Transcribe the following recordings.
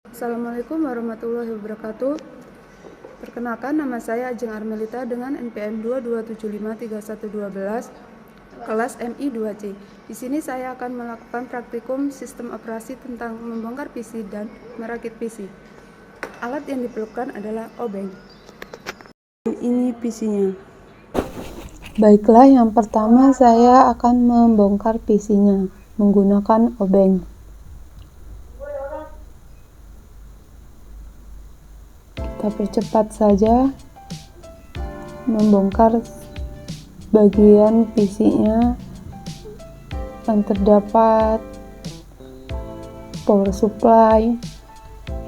Assalamualaikum warahmatullahi wabarakatuh. Perkenalkan, nama saya Ajeng Armelita dengan NPM 22753112 kelas MI 2C. Di sini saya akan melakukan praktikum sistem operasi tentang membongkar PC dan merakit PC. Alat yang diperlukan adalah obeng. Ini PC-nya. Baiklah, yang pertama saya akan membongkar PC-nya menggunakan obeng. Kita percepat saja membongkar bagian PC-nya yang terdapat power supply,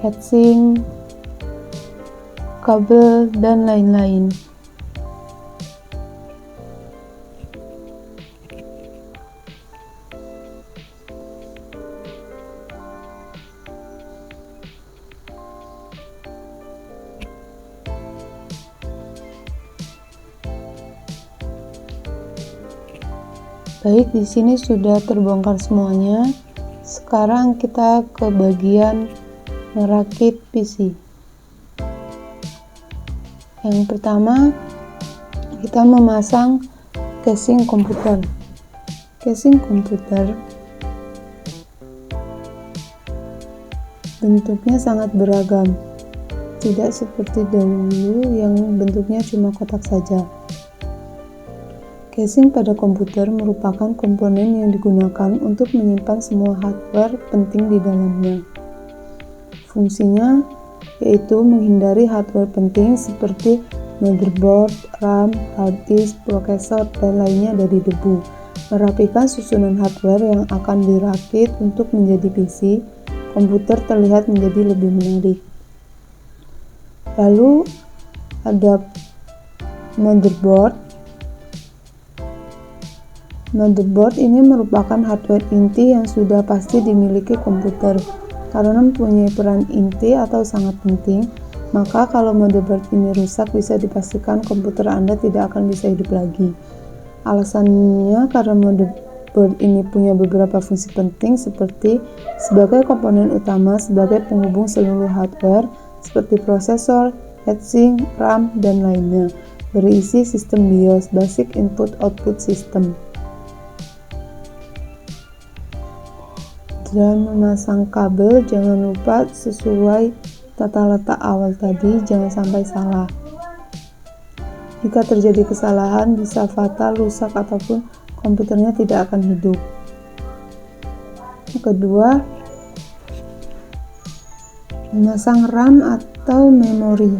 heatsink, kabel, dan lain-lain. Baik, di sini sudah terbongkar semuanya. Sekarang kita ke bagian merakit PC. Yang pertama, kita memasang casing komputer. Casing komputer bentuknya sangat beragam, tidak seperti dahulu yang bentuknya cuma kotak saja. Casing pada komputer merupakan komponen yang digunakan untuk menyimpan semua hardware penting di dalamnya. Fungsinya yaitu menghindari hardware penting seperti motherboard, RAM, hard disk, prosesor, dan lainnya dari debu. Merapikan susunan hardware yang akan dirakit untuk menjadi PC, komputer terlihat menjadi lebih menarik. Lalu ada motherboard. Motherboard ini merupakan hardware inti yang sudah pasti dimiliki komputer. Karena mempunyai peran inti atau sangat penting, maka kalau motherboard ini rusak bisa dipastikan komputer Anda tidak akan bisa hidup lagi. Alasannya karena motherboard ini punya beberapa fungsi penting seperti sebagai komponen utama sebagai penghubung seluruh hardware seperti prosesor, heatsink, RAM, dan lainnya. Berisi sistem BIOS, Basic Input Output System. Dan memasang kabel, jangan lupa sesuai tata letak awal tadi, jangan sampai salah. Jika terjadi kesalahan bisa fatal, rusak, ataupun komputernya tidak akan hidup. Yang kedua, memasang RAM atau memori.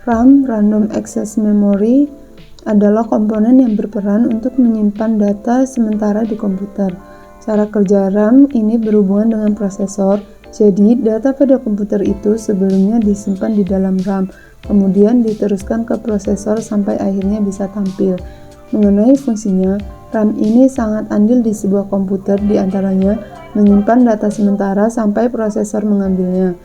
RAM, Random Access Memory, adalah komponen yang berperan untuk menyimpan data sementara di komputer. Cara kerja RAM ini berhubungan dengan prosesor, jadi data pada komputer itu sebelumnya disimpan di dalam RAM, kemudian diteruskan ke prosesor sampai akhirnya bisa tampil. Mengenai fungsinya, RAM ini sangat andil di sebuah komputer, diantaranya menyimpan data sementara sampai prosesor mengambilnya,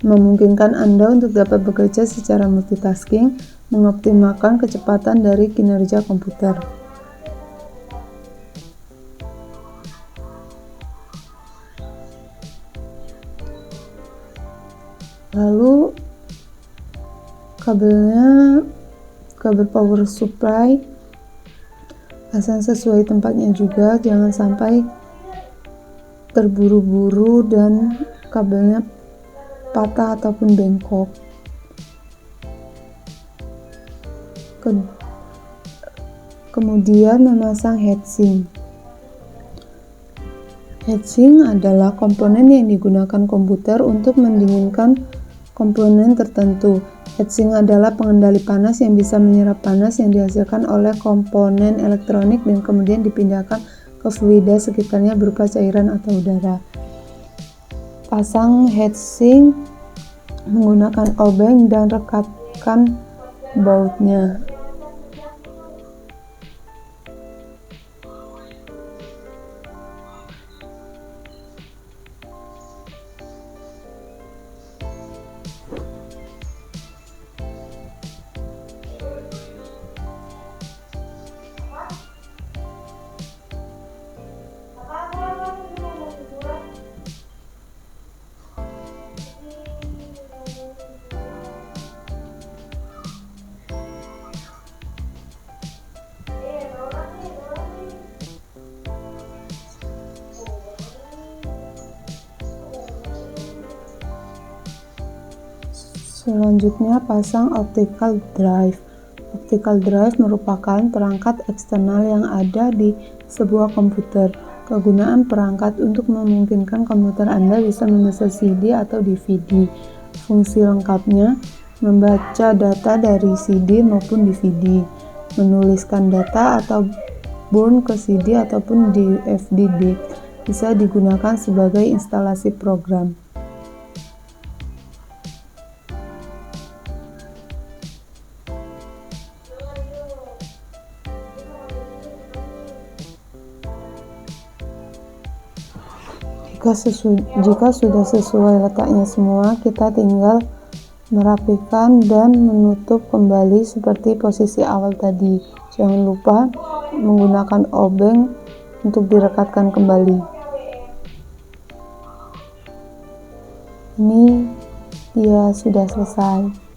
memungkinkan Anda untuk dapat bekerja secara multitasking, mengoptimalkan kecepatan dari kinerja komputer. Lalu kabelnya, kabel power supply pasang sesuai tempatnya juga, jangan sampai terburu-buru dan kabelnya patah ataupun bengkok. Kemudian memasang heatsink. Heatsink adalah komponen yang digunakan komputer untuk mendinginkan komponen tertentu. Heatsink adalah pengendali panas yang bisa menyerap panas yang dihasilkan oleh komponen elektronik dan kemudian dipindahkan ke fluida sekitarnya berupa cairan atau udara. Pasang heatsink menggunakan obeng dan rekatkan bautnya. Selanjutnya, pasang optical drive. Optical drive merupakan perangkat eksternal yang ada di sebuah komputer. Kegunaan perangkat untuk memungkinkan komputer Anda bisa memesan CD atau DVD. Fungsi lengkapnya, membaca data dari CD maupun DVD, menuliskan data atau burn ke CD ataupun DVD, bisa digunakan sebagai instalasi program. Jika sudah sesuai letaknya semua, kita tinggal merapikan dan menutup kembali seperti posisi awal tadi. Jangan lupa menggunakan obeng untuk direkatkan kembali. Ini dia sudah selesai.